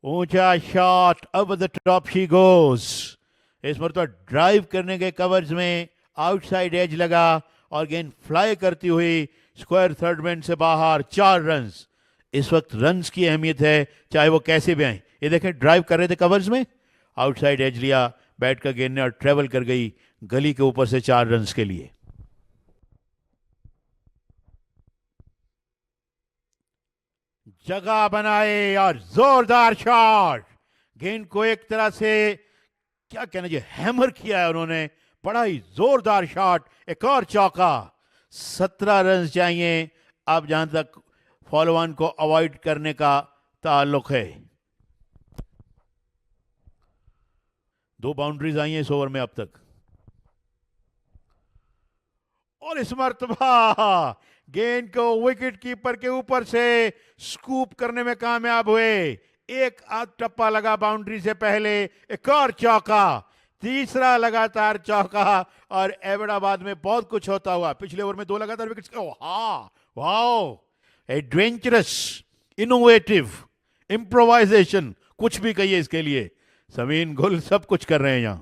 ऊंचा शॉट, अब the top she goes. इस मरतबा ड्राइव करने के कवर्स में आउटसाइड एज लगा और गेंद फ्लाई करती हुई स्क्वायर थर्ड मैन से बाहर, 4 रन्स। इस वक्त रन्स की अहमियत है, चाहे वो कैसे भी आए। ये देखें, ड्राइव कर रहे थे कवर्स में, आउटसाइड एज लिया बैट का गेंद ने और ट्रेवल कर गई गली के ऊपर से 4 रन्स के लिए। जगह बनाए और जोरदार शॉट। गेंद को एक तरह से क्या कहना चाहिए, हैमर किया है उन्होंने। बड़ा ही जोरदार शॉट, एक और चौका। 17 रन चाहिए अब जहां तक फॉलो ऑन को अवॉइड करने का ताल्लुक है। 2 बाउंड्रीज आई हैं इस ओवर में अब तक। और इस मरतबा गेंद को विकेट कीपर के ऊपर से स्कूप करने में कामयाब हुए। एक आध टप्पा लगा बाउंड्री से पहले, एक और चौका, तीसरा लगातार चौका। और एबटाबाद में बहुत कुछ होता हुआ। पिछले ओवर में 2 लगातार विकेट्स। हाँ, वाओ, एडवेंचरस, इनोवेटिव, इम्प्रोवाइजेशन, कुछ भी कहिए इसके लिए। समीन गुल सब कुछ कर रहे हैं यहां।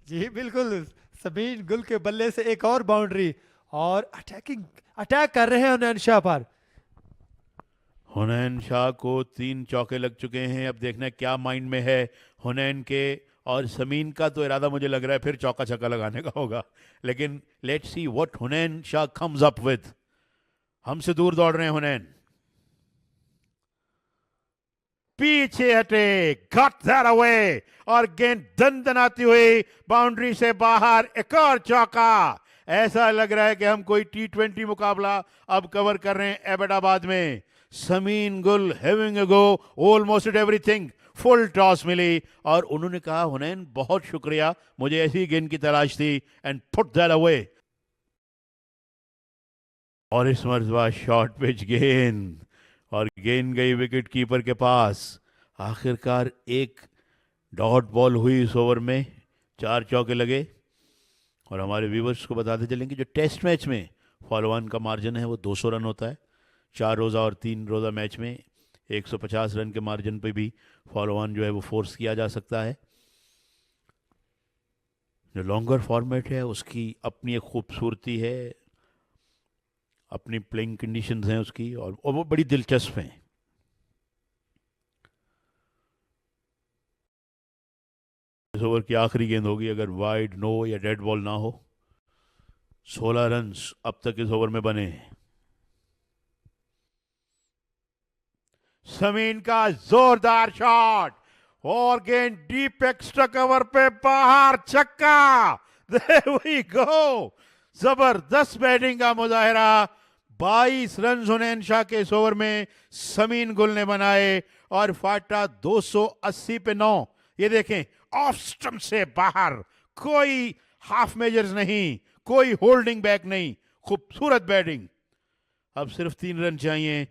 जी बिल्कुल, समीन गुल के बल्ले से एक और बाउंड्री और अटैक कर रहे हैं हुनैन शाह पर। हुनैन शाह को 3 चौके लग चुके हैं। अब देखना क्या माइंड में है हुनैन के। और समीन का तो इरादा मुझे लग रहा है फिर चौका छक्का लगाने का होगा। लेकिन let's see what Hunain Shah comes up with. हमसे दूर दौड़ रहे हैं हुनैन। पीछे हटे, गॉट दैट अवे, और गेंद दनदनाती हुई बाउंड्री से बाहर, एक और चौका। ऐसा लग रहा है कि हम कोई T20 मुकाबला अब कवर कर रहे हैं एबटाबाद में। Sameen Gul having a go almost at everything. Full toss मिली और उन्होंने कहा, हुनैन बहुत शुक्रिया, मुझे ऐसी गेंद की तलाश थी, एंड पुट दैट अवे। और इस मरतबा शॉर्ट पिच गेंद, और गेंद गई विकेट कीपर के पास। आखिरकार एक डॉट बॉल हुई इस ओवर में, 4 चौके लगे। और हमारे व्यूवर्स को बताते चलें कि जो टेस्ट मैच में फॉलो ऑन का मार्जिन है वो 200 रन होता है। 4 रोज़ा और 3 रोज़ा मैच में 150 रन के मार्जिन पे भी फॉलो ऑन जो है वो फोर्स किया जा सकता है। जो लॉन्गर फॉर्मेट है उसकी अपनी एक खूबसूरती है, अपनी प्लेइंग कंडीशंस हैं उसकी, और वो बड़ी दिलचस्प हैं। इस ओवर की आखिरी गेंद होगी अगर वाइड, नो या डेड बॉल ना हो। 16 रन्स अब तक इस ओवर में बने हैं। समीन का जोरदार शॉट और गेंद डीप एक्स्ट्रा कवर पे बाहर, छक्का। There we go, जबरदस्त बैटिंग का मुजाहिरा। 22 रन हुनैन शाह के इस ओवर में समीन गुल ने बनाए और फाटा 280 पे 9। ये देखें, ऑफ स्टंप से बाहर, कोई हाफ मेजर्स नहीं, कोई होल्डिंग बैक नहीं, खूबसूरत बैटिंग। अब सिर्फ 3 रन चाहिए